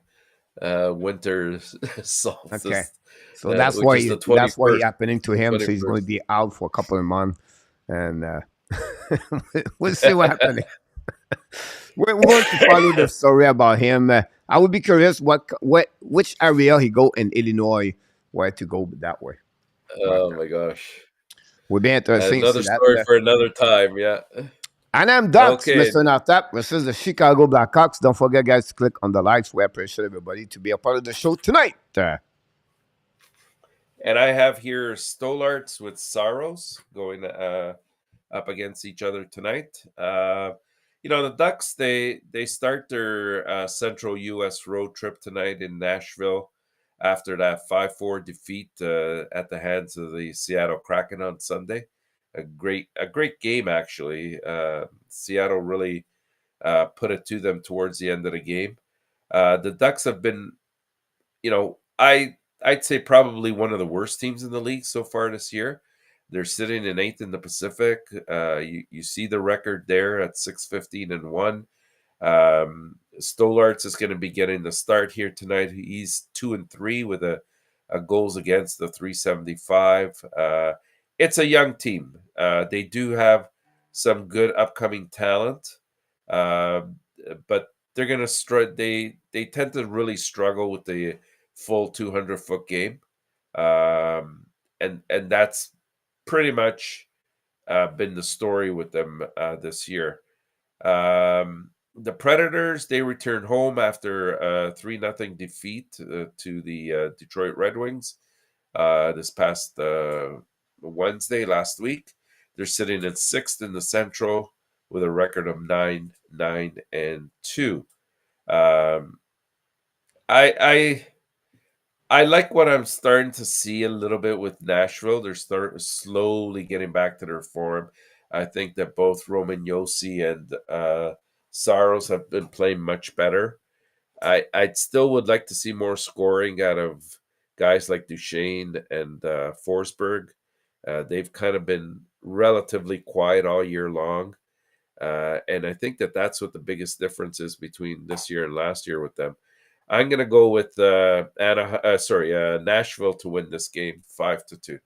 winter Okay, solstice, so which is the that's why 21st. happening to him. So he's going to 21st. be out for a couple of months, and we'll see what happening. We're going to follow the story about him. I would be curious which area he go in Illinois, where to go that way. But Oh my gosh. would be interesting to Another see that. story for another time. Yeah. And I'm Ducks, Okay. Mr. ENORTAP. This is the Chicago Blackhawks. Don't forget, guys, to click on the likes. We appreciate everybody to be a part of the show tonight. And I have here Stolarts with Saros going up against each other tonight. The Ducks, they start their Central U.S. road trip tonight in Nashville after that 5-4 defeat at the hands of the Seattle Kraken on Sunday. A great game, actually. Seattle really put it to them towards the end of the game. The Ducks have been, I'd say probably one of the worst teams in the league so far this year. They're sitting in 8th in the Pacific. You see the record there at 6-15-1. Stolarts is going to be getting the start here tonight. He's 2-3 with a goals against the 375. It's a young team. They do have some good upcoming talent, but they're going to they tend to really struggle with the full 200-foot game, and that's pretty much been the story with them this year. The Predators, they returned home after a 3-0 defeat to the Detroit Red Wings. this past Wednesday last week. They're sitting in 6th in the Central with a record of 9-9-2. I like what I'm starting to see a little bit with Nashville. They're slowly getting back to their form. I think that both Roman Yossi and Saros have been playing much better. I still would like to see more scoring out of guys like Duchesne and Forsberg. They've kind of been relatively quiet all year long. And I think that that's what the biggest difference is between this year and last year with them. I'm going to go with Nashville to win this game 5-2.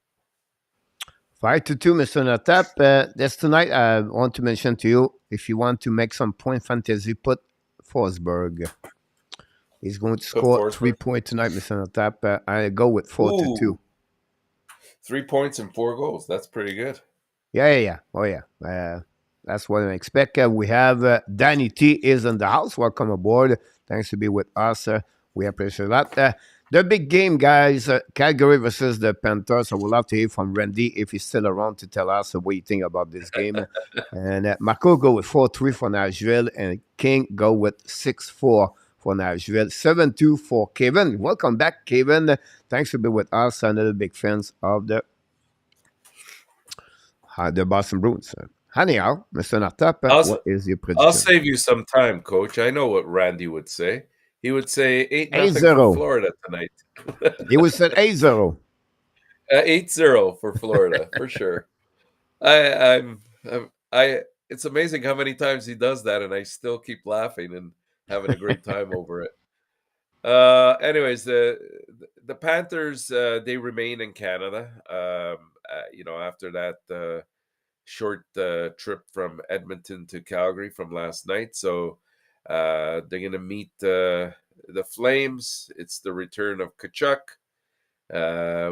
5-2, Mr. Notap. This tonight, I want to mention to you, if you want to make some point fantasy, put Forsberg. He's going to score 3 points tonight, Mr. Notap. I go with 4-2. 3 points and 4 goals. That's pretty good. Yeah. Oh, yeah. That's what I expect. We have Danny T is in the house. Welcome aboard. Thanks to be with us. We appreciate that. The big game, guys, Calgary versus the Panthers. I would love to hear from Randy if he's still around to tell us what you think about this game. And Marco go with 4-3 for Nashville, and King go with 6-4 for Nashville. 7-2 for Kevin. Welcome back, Kevin. Thanks for being with us. Another big fans of the Boston Bruins. Anyhow, Mr. Nortap, what is your prediction? I'll save you some time, Coach. I know what Randy would say. He would say 8-0 for Florida tonight. He would say 8-0. 8-0 for Florida, for sure. It's amazing how many times he does that, and I still keep laughing and having a great time over it. Anyways, the Panthers, they remain in Canada. After that short trip from Edmonton to Calgary from last night, so they're going to meet the Flames. It's the return of Tkachuk.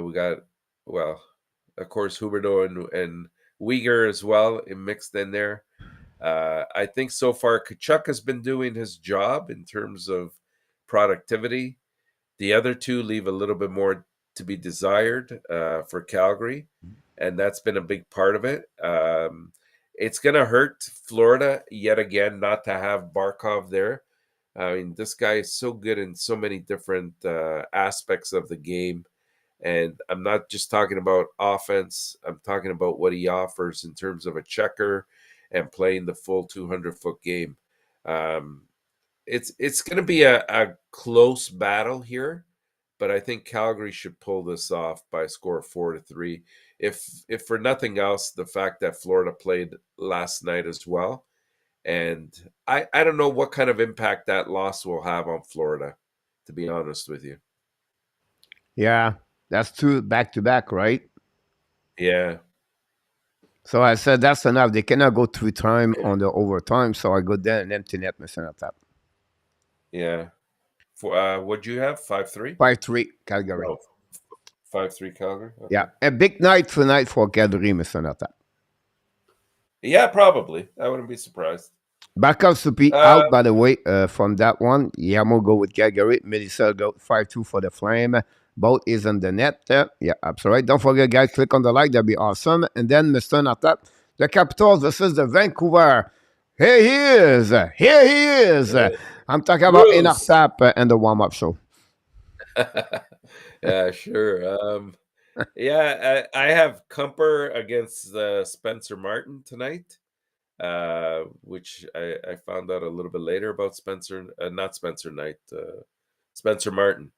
We got, of course, Huberdeau and Uyghur as well mixed in there. I think so far Tkachuk has been doing his job in terms of productivity. The other two leave a little bit more to be desired for Calgary, and that's been a big part of it. It's going to hurt Florida yet again not to have Barkov there. I mean, this guy is so good in so many different aspects of the game. And I'm not just talking about offense. I'm talking about what he offers in terms of a checker and playing the full 200-foot game. It's going to be a close battle here, but I think Calgary should pull this off by a score of 4-3. If for nothing else, the fact that Florida played last night as well. And I don't know what kind of impact that loss will have on Florida, to be honest with you. Yeah, that's 2 back-to-back, right? Yeah. So I said that's enough. They cannot go 3 times on the overtime, so I go there and empty net, Mr. Nortap. Yeah. What'd you have? 5-3? 5-3 Calgary. Oh, 5-3 Calgary? Okay. Yeah, a big night tonight for Calgary, Mr. Nortap. Yeah, probably. I wouldn't be surprised. Backups to be out, by the way, from that one. Yamo go with Calgary. Melissa go 5-2 for the Flame. Both is on the net. Yeah, absolutely. Don't forget, guys, click on the like. That'd be awesome. And then, Mr. Nortap, the Capitals versus the Vancouver. Here he is. Here he is. I'm talking about ENORTAP and the warm-up show. Yeah, sure. I have Kumper against Spencer Martin tonight, which I found out a little bit later about Spencer Martin.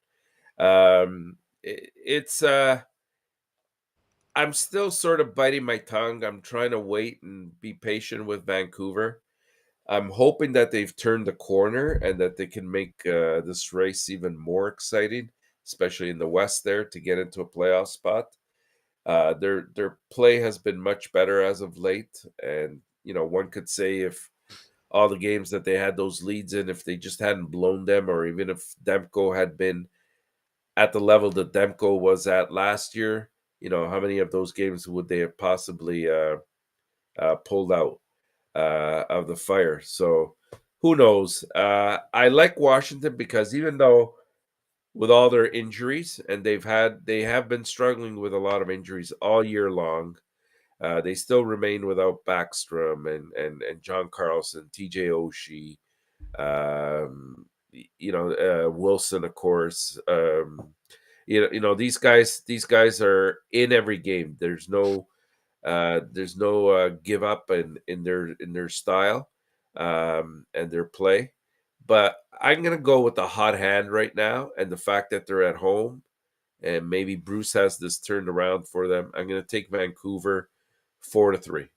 I'm still sort of biting my tongue. I'm trying to wait and be patient with Vancouver. I'm hoping that they've turned the corner and that they can make this race even more exciting, especially in the West there, to get into a playoff spot. Their play has been much better as of late. And, one could say if all the games that they had those leads in, if they just hadn't blown them, or even if Demko had been at the level that Demko was at last year, how many of those games would they have possibly pulled out of the fire? So who knows? I like Washington because even though with all their injuries, and they have been struggling with a lot of injuries all year long. They still remain without Backstrom and John Carlson, TJ Oshie, Wilson, of course. These guys are in every game. There's no give up in their style and their play. But I'm gonna go with the hot hand right now, and the fact that they're at home, and maybe Bruce has this turned around for them. I'm gonna take Vancouver 4-3.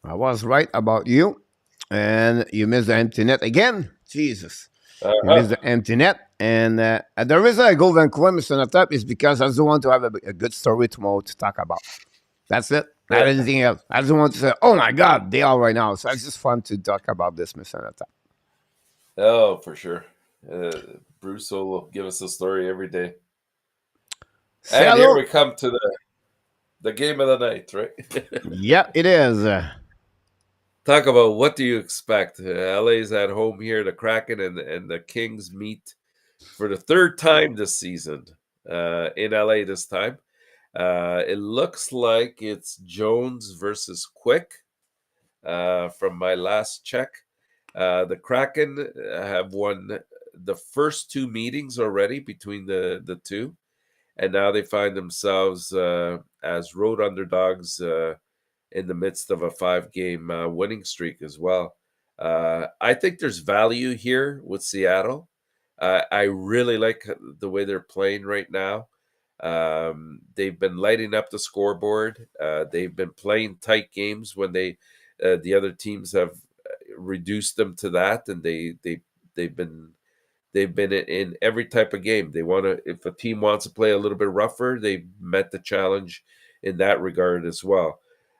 I was right about you, and you missed the empty net again. Jesus, you missed the empty net, and the reason I go Vancouver, Mr. Notap, is because I just want to have a good story tomorrow to talk about. That's it. Not anything else. I just want to say, oh my God, they are right now. So it's just fun to talk about this, Mr. Notap. Oh, for sure. Bruce will give us a story every day. And here we come to the game of the night, right? Yeah, it is. Talk about what do you expect? LA's at home here. The Kraken and the Kings meet for the third time this season in LA this time. It looks like it's Jones versus Quick from my last check. The Kraken have won the first two meetings already between the two, and now they find themselves as road underdogs in the midst of a 5-game winning streak as well. I think there's value here with Seattle. I really like the way they're playing right now. They've been lighting up the scoreboard. They've been playing tight games when the other teams have reduced them to that, and they've been in every type of game. They want to, if a team wants to play a little bit rougher, they've met the challenge in that regard as well.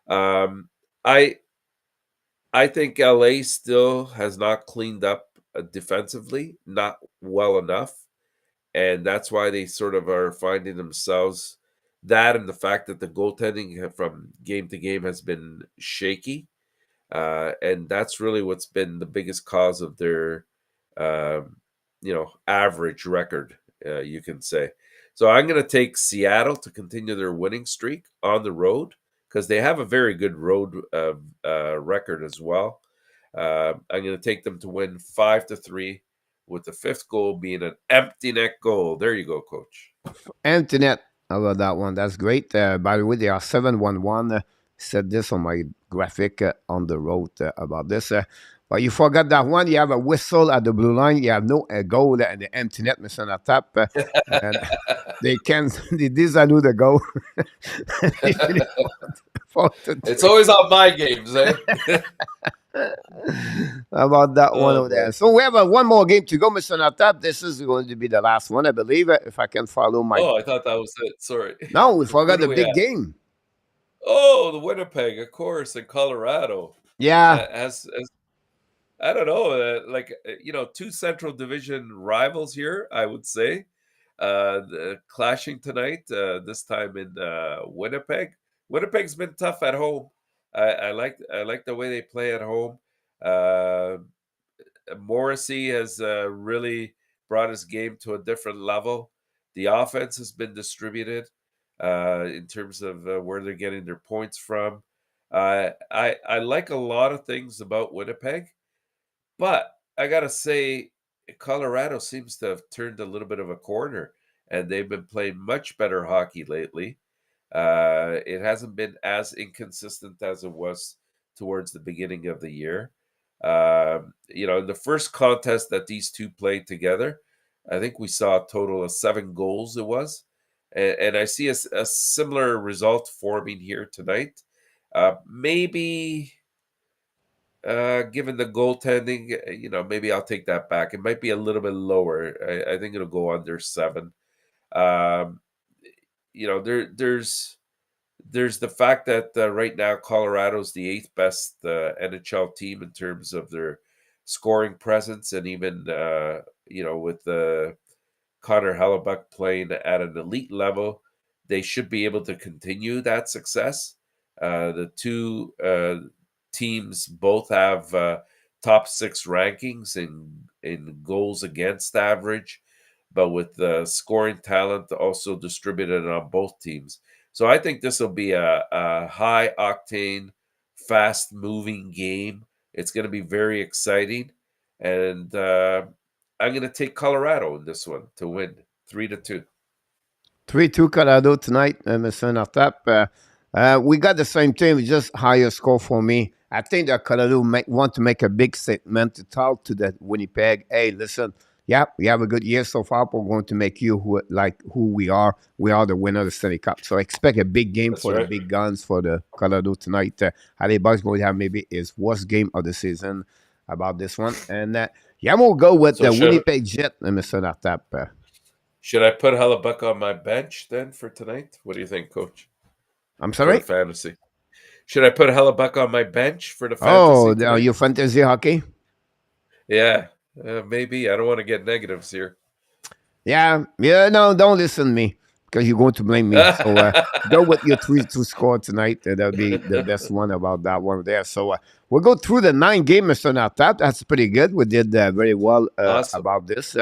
I think LA still has not cleaned up defensively, not well enough. And that's why they sort of are finding themselves, that and the fact that the goaltending from game to game has been shaky. And that's really what's been the biggest cause of their, average record, you can say. So I'm going to take Seattle to continue their winning streak on the road, because they have a very good road record as well. I'm going to take them to win 5-3, with the fifth goal being an empty net goal. There you go, Coach. Empty net. I love that one. That's great. By the way, they are 7-1-1. Said this on my graphic on the road about this. But you forgot that one. You have a whistle at the blue line. You have no goal at the empty net, Mr. Natap. And they can. These are the goal. It's always on my games, eh? About that one over there. So we have one more game to go, Mr. Natap. This is going to be the last one, I believe, if I can follow my. Oh, I thought that was it. Sorry. No, we forgot the big game. Oh, the Winnipeg, of course, in Colorado. Yeah. I don't know, two Central Division rivals here, I would say. Clashing tonight, this time in Winnipeg. Winnipeg's been tough at home. I like the way they play at home. Morrissey has really brought his game to a different level. The offense has been distributed in terms of where they're getting their points from. I like a lot of things about Winnipeg, but I gotta say, Colorado seems to have turned a little bit of a corner, and they've been playing much better hockey lately. It hasn't been as inconsistent as it was towards the beginning of the year. In the first contest that these two played together, I think we saw a total of 7 goals it was. And I see a similar result forming here tonight. Maybe, given the goaltending, maybe I'll take that back. It might be a little bit lower. I think it'll go under 7. There's the fact that right now Colorado's the 8th best NHL team in terms of their scoring presence, and even with Connor Hellebuck playing at an elite level, they should be able to continue that success. The two teams both have top 6 rankings in goals against average, but with scoring talent also distributed on both teams. So I think this will be a high-octane, fast-moving game. It's going to be very exciting. And I'm going to take Colorado in this one to win 3-2. 3-2 Colorado tonight, Mr. ENORTAP. We got the same thing, just higher score for me. I think that Colorado want to make a big statement to talk to the Winnipeg. Hey, listen, yeah, we have a good year so far, but we're going to make you who we are. We are the winner of the Stanley Cup. So expect a big game for the big guns for the Colorado tonight. Bucks going to have maybe his worst game of the season about this one. And yeah, we'll go with the Winnipeg Jet, Mr. ENORTAP. Should I put Hellebuck on my bench then for tonight? What do you think, Coach? I'm sorry? For the fantasy. Should I put Hellebuck on my bench for the fantasy? Oh, your fantasy hockey? Yeah, maybe. I don't want to get negatives here. Yeah, no, don't listen to me because you're going to blame me. So go with your 3-2 score tonight. That'll be the best one about that one there. So we'll go through the 9 game, Mr. ENORTAP. That's pretty good. We did very well about this.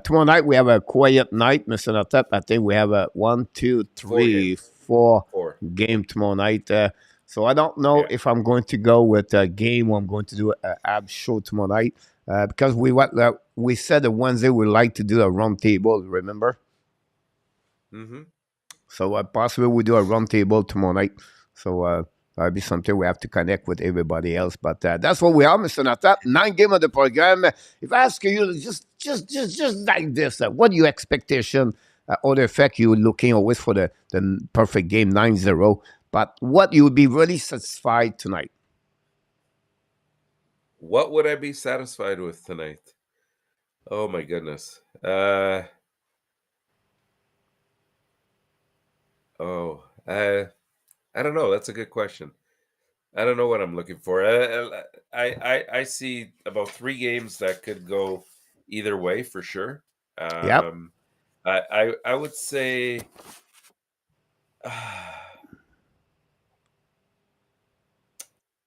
Tomorrow night, we have a quiet night, Mr. ENORTAP. I think we have a 1, 2, 3, 4 game tomorrow night. So I don't know if I'm going to go with a game or I'm going to do an HABS show tomorrow night because we said that Wednesday we'd like to do a round table, remember? Mm-hmm. So possibly we'll do a round table tomorrow night. So that'll be something we have to connect with everybody else. But that's what we are, Mr. ENORTAP. 9 game of the program. If I ask you just like this, what are your expectation or the effect you're looking always for the perfect game, 9-0? But what you would be really satisfied tonight? What would I be satisfied with tonight? Oh, my goodness. I don't know. That's a good question. I don't know what I'm looking for. I see about 3 games that could go either way for sure. Yep. I would say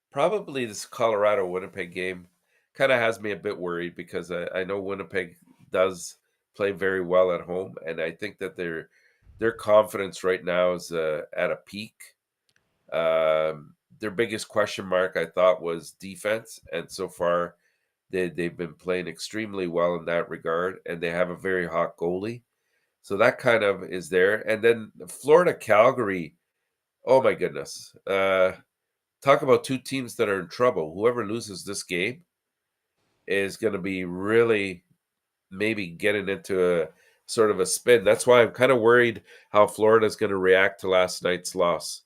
probably this Colorado-Winnipeg game kind of has me a bit worried because I know Winnipeg does play very well at home, and I think that their confidence right now is at a peak. Their biggest question mark, I thought, was defense, and so far they've been playing extremely well in that regard, and they have a very hot goalie. So that kind of is there. And then Florida-Calgary, oh my goodness. Talk about 2 teams that are in trouble. Whoever loses this game is going to be really maybe getting into a sort of a spin. That's why I'm kind of worried how Florida is going to react to last night's loss.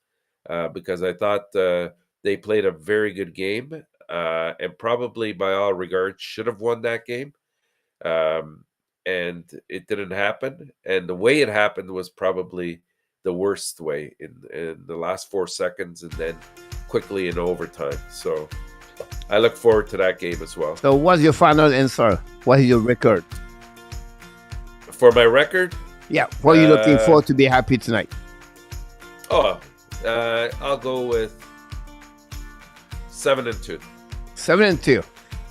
Because I thought they played a very good game and probably by all regards should have won that game. And it didn't happen. And the way it happened was probably the worst way in the last 4 seconds and then quickly in overtime. So I look forward to that game as well. So what's your final answer? What is your record? For my record? Yeah. What are you looking for to be happy tonight? I'll go with 7-2. 7-2.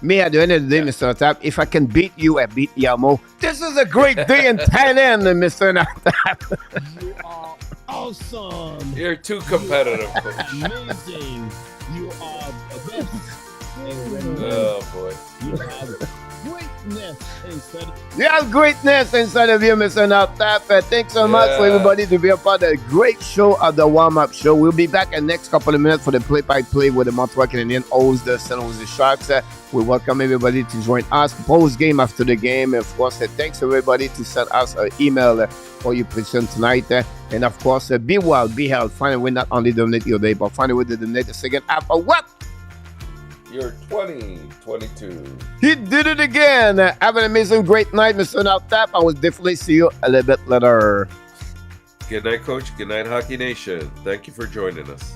Me, at the end of the day, Mr. ENORTAP, if I can beat you, I beat Yamo. This is a great day in Thailand, Mr. ENORTAP. You are awesome. You're too competitive. Amazing. You are the best. Oh, boy. You have greatness inside. You have greatness inside of you, Mr. ENORTAP. Thanks so much for everybody to be a part of the great show of the warm-up show. We'll be back in the next couple of minutes for the play-by-play with the Montreal Canadiens host the San Jose Sharks. We welcome everybody to join us post-game after the game. Of course, thanks everybody to send us an email for your prediction tonight. And of course, be well, be healthy. Find a way not only dominate your day, but find a way to dominate the second half of what? You're 2022. He did it again. Have an amazing, great night, Mr. ENORTAP. I will definitely see you a little bit later. Good night, Coach. Good night, Hockey Nation. Thank you for joining us.